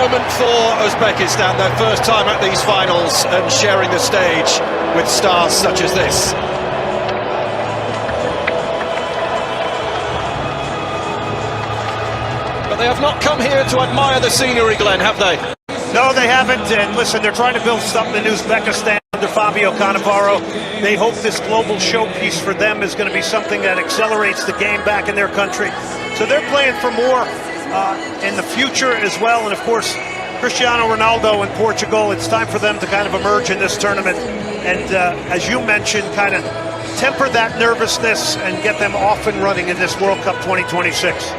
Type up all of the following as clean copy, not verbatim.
moment for Uzbekistan, their first time at these finals and sharing the stage with stars such as this. But they have not come here to admire the scenery, Glenn, have they? No, they haven't, and listen, they're trying to build something in Uzbekistan under Fabio Cannavaro. They hope this global showpiece for them is going to be something that accelerates the game back in their country. So they're playing for more in the future as well, and of course, Cristiano Ronaldo in Portugal, it's time for them to kind of emerge in this tournament, and as you mentioned, kind of temper that nervousness and get them off and running in this World Cup 2026.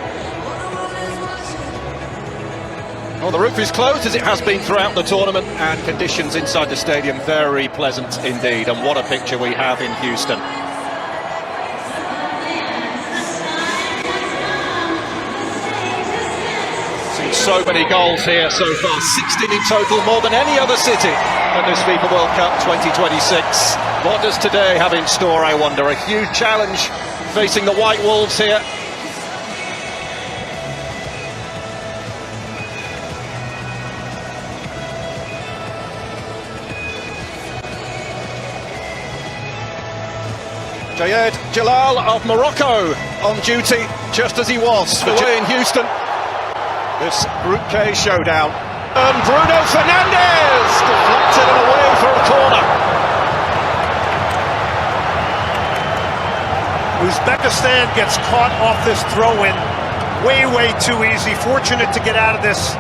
Well, the roof is closed as it has been throughout the tournament, and conditions inside the stadium very pleasant indeed, and what a picture we have in Houston. Seen so many goals here so far, 16 in total, more than any other city at this FIFA World Cup 2026. What does today have in store, I wonder? A huge challenge facing the White Wolves here. Jayed Jalal of Morocco on duty, just as he was away in Houston. This Group K showdown. And Bruno Fernandes deflected and away for a corner. Uzbekistan gets caught off this throw-in way too easy. Fortunate to get out of this.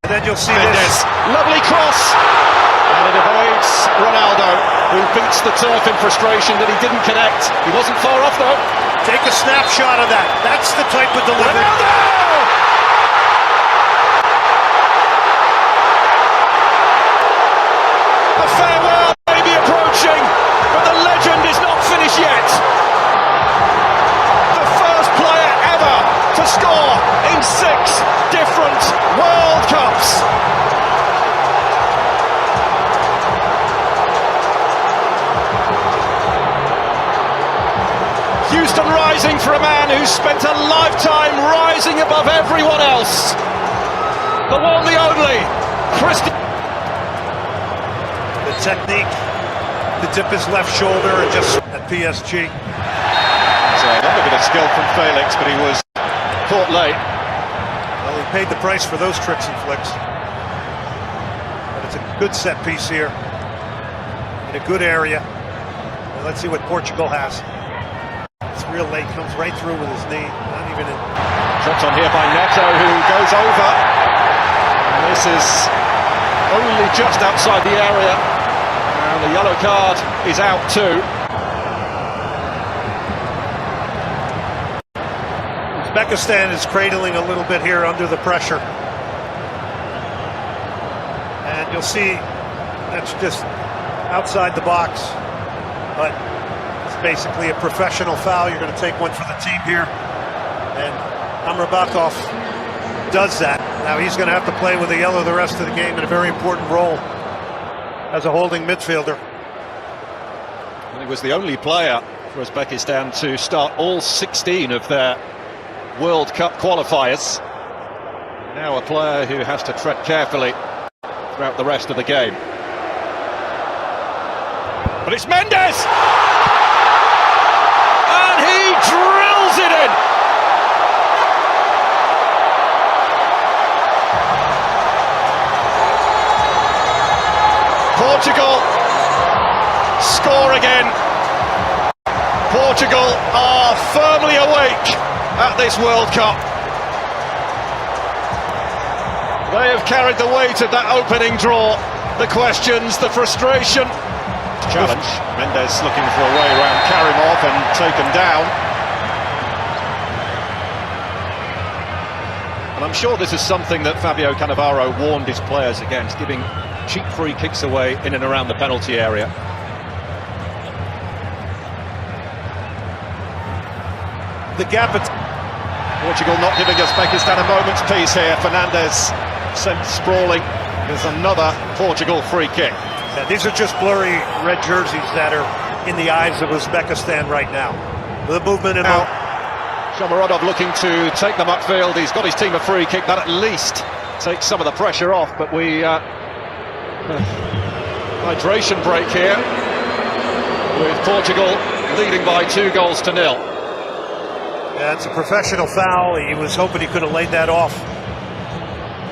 And then you'll see this. Lovely cross. And it evades Ronaldo, who beats the turf in frustration that he didn't connect. He wasn't far off though. Take a snapshot of that. That's the type of delivery. Ronaldo! A farewell may be approaching, but the legend is not finished yet. The first player ever to score in 6 different World Cups. Houston rising for a man who's spent a lifetime rising above everyone else. The one, the only, Cristiano. The technique to dip his left shoulder and just at PSG. So a little bit of skill from Felix, but he was caught late. Well, he paid the price for those tricks and flicks. But it's a good set piece here in a good area. And let's see what Portugal has. It's real late, comes right through with his knee, not even in. Dropped on here by Neto, who goes over. And this is only just outside the area. And the yellow card is out too. Uzbekistan is cradling a little bit here under the pressure. And you'll see that's just outside the box. But basically a professional foul. You're going to take one for the team here, and Amrabatov does that. Now he's going to have to play with a yellow the rest of the game in a very important role as a holding midfielder. And he was the only player for Uzbekistan to start all 16 of their World Cup qualifiers. Now a player who has to tread carefully throughout the rest of the game. But it's Mendes! Drills it in. Portugal score again. Portugal are firmly awake at this World Cup. They have carried the weight of that opening draw. The questions, the frustration. Challenge. Mendes looking for a way around Karimov and taken down. And I'm sure this is something that Fabio Cannavaro warned his players against, giving cheap free kicks away in and around the penalty area. The gap at Portugal not giving Uzbekistan a moment's peace here. Fernandes sent sprawling. There's another Portugal free kick. Yeah, these are just blurry red jerseys that are in the eyes of Uzbekistan right now. The movement in Shomurodov looking to take them upfield. He's got his team a free kick. That at least takes some of the pressure off, but we hydration break here with Portugal leading by 2-0. Yeah, it's a professional foul. He was hoping he could have laid that off.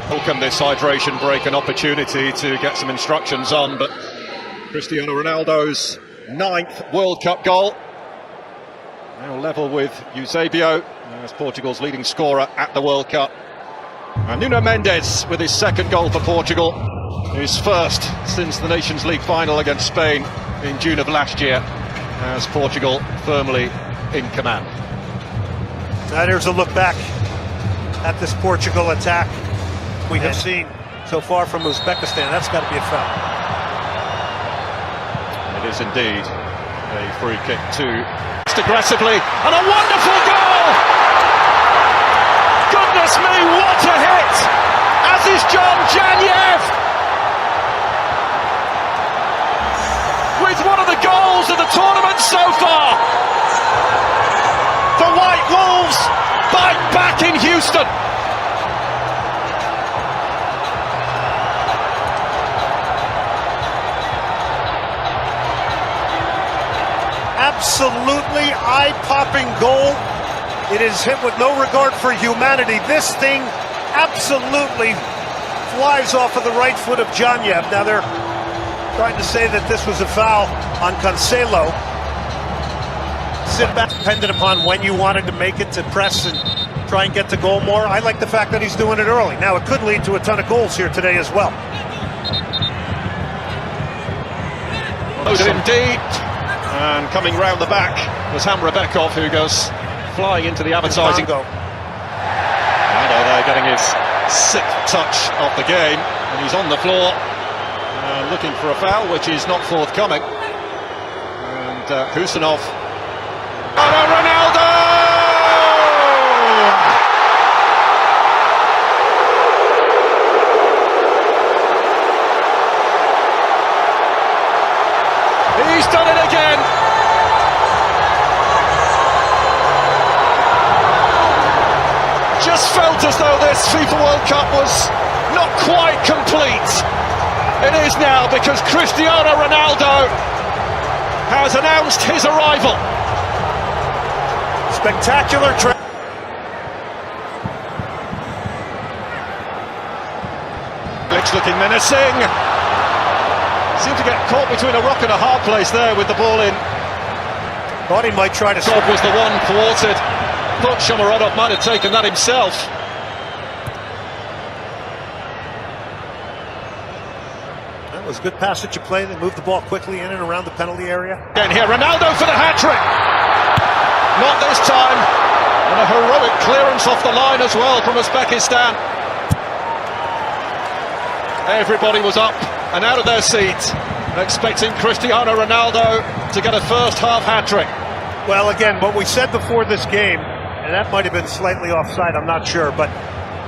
Welcome this hydration break, an opportunity to get some instructions on, but Cristiano Ronaldo's 9th World Cup goal. Now level with Eusebio as Portugal's leading scorer at the World Cup. And Nuno Mendes with his 2nd goal for Portugal, his first since the Nations League final against Spain in June of last year, as Portugal firmly in command. Now there's a look back at this Portugal attack we have seen so far from Uzbekistan. That's got to be a foul. It is indeed a free kick to aggressively, and a wonderful goal! Goodness me, what a hit! As is John Janiev with one of the goals of the tournament so far. The White Wolves bite back in Houston. Absolutely eye-popping goal. It is hit with no regard for humanity. This thing absolutely flies off of the right foot of Janiev. Now they're trying to say that this was a foul on Cancelo. Sit back, dependent upon when you wanted to make it to press and try and get to goal more. I like the fact that he's doing it early. Now it could lead to a ton of goals here today as well. Indeed. And coming round the back was Hamrabekov, who goes flying into the advertising. I know they're getting his 6th touch of the game, and he's on the floor looking for a foul, which is not forthcoming. And Husanov. Oh, Ronaldo! He's done it again. Just felt as though this FIFA World Cup was not quite complete. It is now, because Cristiano Ronaldo has announced his arrival. Spectacular trip. It's looking menacing. Seemed to get caught between a rock and a hard place there with the ball in. Thought he might try to Bob was the one thwarted. Thought Shomurodov might have taken that himself. That was a good passage of play. They moved the ball quickly in and around the penalty area. Again here, Ronaldo for the hat-trick. Not this time. And a heroic clearance off the line as well from Uzbekistan. Everybody was up and out of their seats, expecting Cristiano Ronaldo to get a first half hat-trick. Well, again, what we said before this game, and that might have been slightly offside, I'm not sure, but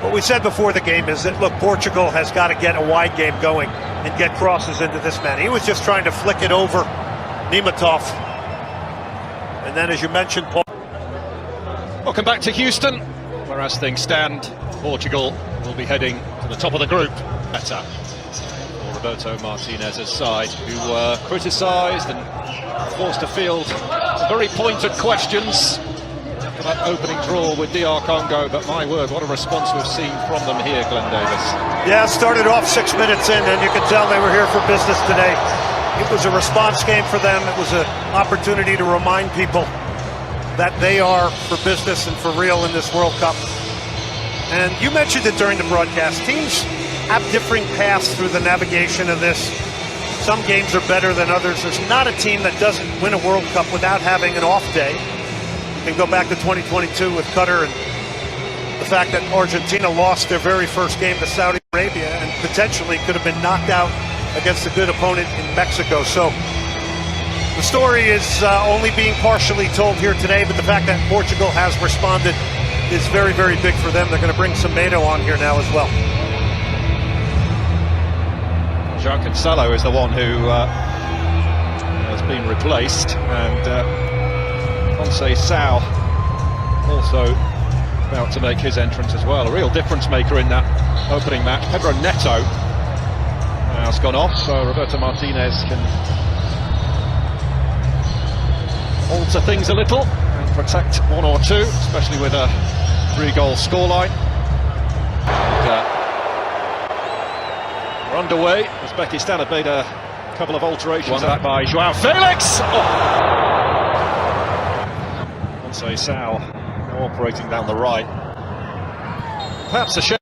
what we said before the game is that, look, Portugal has got to get a wide game going and get crosses into this man. He was just trying to flick it over Nematov. And then, as you mentioned, Paul. Welcome back to Houston, where as things stand, Portugal will be heading to the top of the group. Fecha, or Roberto Martinez's side, who were criticised and forced to field some very pointed questions after that opening draw with DR Congo, but my word, what a response we've seen from them here, Glenn Davis. Yeah, started off 6 minutes in, and you could tell they were here for business today. It was a response game for them. It was an opportunity to remind people that they are for business and for real in this World Cup. And you mentioned it during the broadcast. Teams have differing paths through the navigation of this. Some games are better than others. There's not a team that doesn't win a World Cup without having an off day. You can go back to 2022 with Qatar and the fact that Argentina lost their very first game to Saudi Arabia and potentially could have been knocked out against a good opponent in Mexico. So the story is only being partially told here today, but the fact that Portugal has responded is very, very big for them. They're going to bring some Mato on here now as well. João Cancelo is the one who has been replaced, and Conceição also about to make his entrance as well. A real difference maker in that opening match. Pedro Neto has gone off, so Roberto Martinez can alter things a little and protect one or two, especially with a 3-goal scoreline. We're underway. Uzbekistan have made a couple of alterations. That by Joao Felix. Sao now operating down the right. Perhaps a shame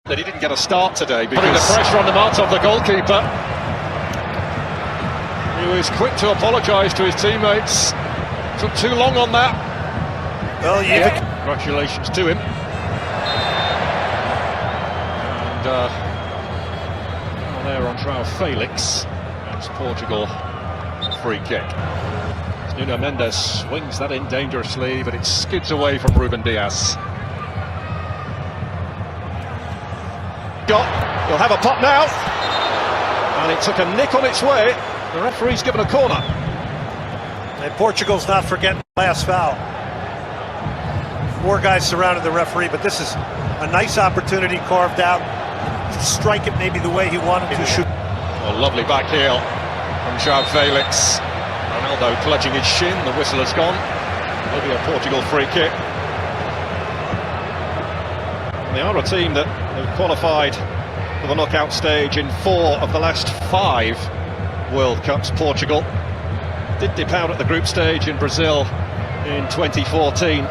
that he didn't get a start today, because putting the pressure on the Martov, the goalkeeper. He was quick to apologise to his teammates. Took too long on that. Well, yeah. Congratulations to him. And down there on Joao Felix. That's Portugal free kick. Nuno Mendes swings that in dangerously, but it skids away from Ruben Dias. He'll have a pop now, and it took a nick on its way. The referee's given a corner. And Portugal's not forgetting the last foul. 4 guys surrounded the referee, but this is a nice opportunity carved out to strike it maybe the way he wanted to shoot. A lovely back heel from Joao Felix. Ronaldo clutching his shin, the whistle has gone. It'll be a Portugal free kick. And they are a team that have qualified for the knockout stage in 4 of the last 5 World Cups. Portugal did dip out at the group stage in Brazil in 2014.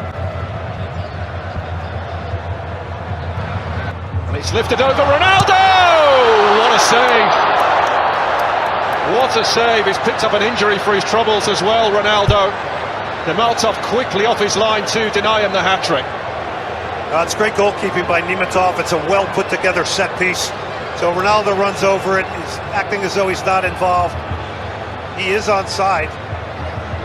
And it's lifted over Ronaldo! What a save! What a save. He's picked up an injury for his troubles as well, Ronaldo. Nematov quickly off his line to deny him the hat-trick. It's great goalkeeping by Nematov. It's a well put together set piece. So Ronaldo runs over it. He's acting as though he's not involved. He is onside,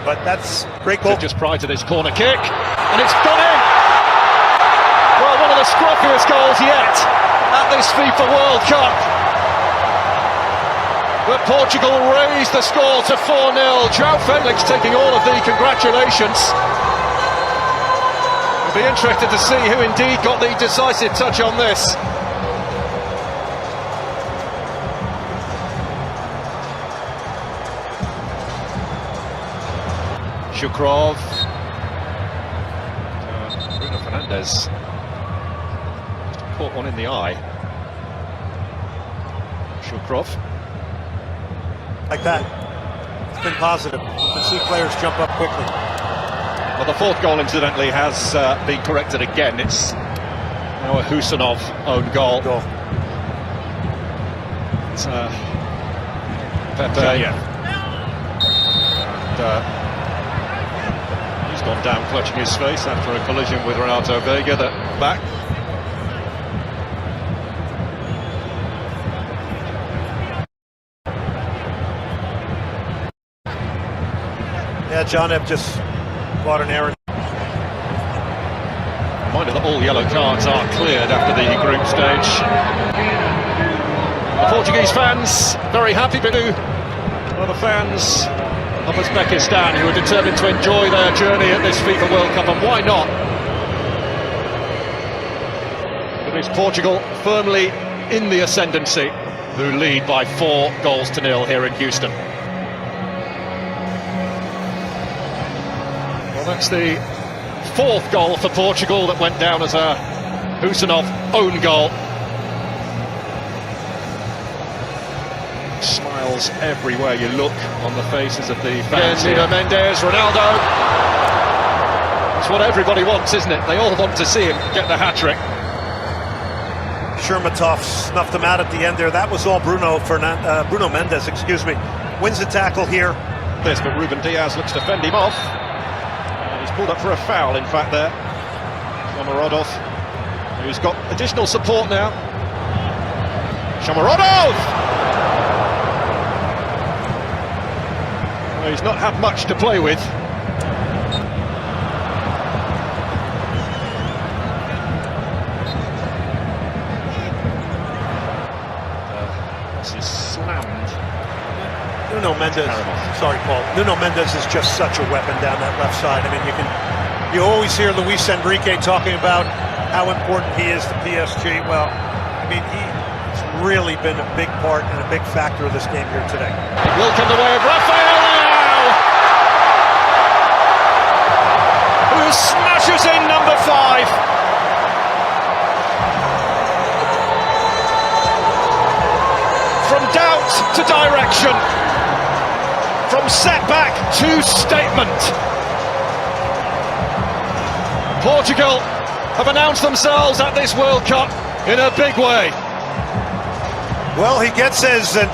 but that's great goal. Just prior to this corner kick, and it's gone in. Well, one of the scruffiest goals yet at this FIFA World Cup. But Portugal raised the score to 4-0. Joao Felix taking all of the congratulations. We'll be interested to see who indeed got the decisive touch on this. Shukrov. Bruno Fernandes caught one in the eye. Shukrov. Like that. It's been positive. You can see players jump up quickly. Well, the 4th goal, incidentally, has been corrected again. It's now a Husanov own goal. It's Pepe. Yeah. And he's gone down clutching his face after a collision with Renato Vega. That back. Yeah, John Ebb just caught an error. Reminder that all yellow cards are cleared after the group stage. The Portuguese fans very happy, but other fans of Uzbekistan who are determined to enjoy their journey at this FIFA World Cup, and why not? It is Portugal firmly in the ascendancy, who lead by 4-0 here in Houston. Well, that's the 4th goal for Portugal that went down as a Husanov own goal. Smiles everywhere you look on the faces of the fans. Nuno Mendes, Ronaldo. It's what everybody wants, isn't it? They all want to see him get the hat-trick. Shermatov snuffed him out at the end there. That was all Bruno Mendes, excuse me. Wins the tackle here. But Ruben Dias looks to fend him off. He's pulled up for a foul, in fact, there. Shomurodov, who's got additional support now. Shomurodov! Well, he's not had much to play with. This is slammed. Nuno Mendes, sorry Paul, Nuno Mendes is just such a weapon down that left side. I mean, You always hear Luis Enrique talking about how important he is to PSG. Well, I mean, he's really been a big part and a big factor of this game here today. It will come the way of Rafael Leão, who smashes in number 5. From doubt to direction, from setback to statement. Portugal have announced themselves at this World Cup in a big way. Well, he gets his, and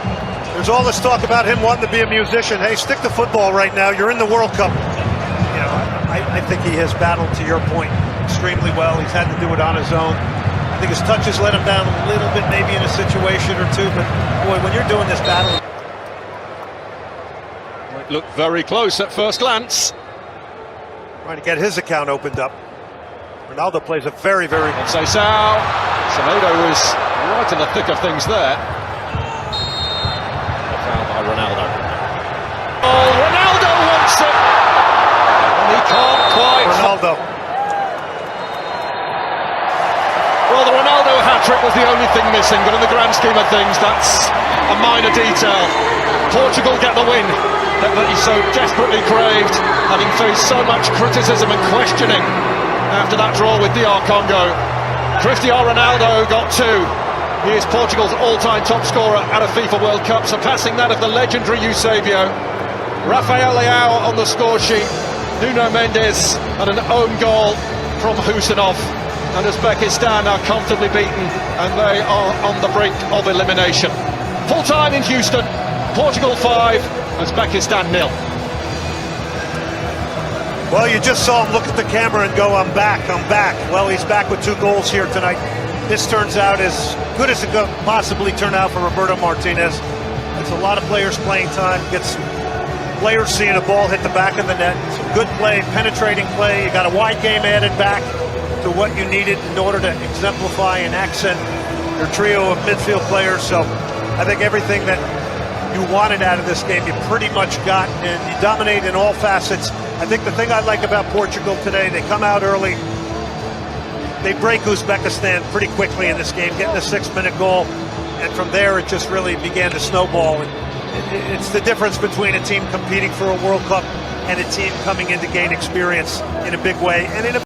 there's all this talk about him wanting to be a musician. Hey, stick to football right now. You're in the World Cup. You know, I think he has battled, to your point, extremely well. He's had to do it on his own. I think his touches let him down a little bit, maybe in a situation or two, but boy, when you're doing this battle... It looked very close at first glance. Trying to get his account opened up. Ronaldo plays a very, very... Semedo was right in the thick of things there. Foul by Ronaldo. Oh, Ronaldo wants it! And he can't quite... Ronaldo. Well, the Ronaldo hat-trick was the only thing missing, but in the grand scheme of things, that's a minor detail. Portugal get the win that he so desperately craved, having faced so much criticism and questioning after that draw with DR Congo. Cristiano Ronaldo got 2. He is Portugal's all-time top scorer at a FIFA World Cup, surpassing that of the legendary Eusebio. Rafael Leão on the score sheet, Nuno Mendes and an own goal from Husanov. And Uzbekistan are comfortably beaten, and they are on the brink of elimination. Full time in Houston, Portugal 5, Uzbekistan 0. Well, you just saw him look at the camera and go, I'm back. Well, he's back with 2 goals here tonight. This turns out as good as it could possibly turn out for Roberto Martinez. It's a lot of players playing time, gets players seeing a ball hit the back of the net. Some good play, penetrating play. You got a wide game added back to what you needed in order to exemplify and accent your trio of midfield players. So I think everything that you wanted out of this game, you pretty much got, and you dominate in all facets. I think the thing I like about Portugal today, they come out early, they break Uzbekistan pretty quickly in this game, getting a 6-minute goal, and from there it just really began to snowball. And it's the difference between a team competing for a World Cup and a team coming in to gain experience in a big way and in a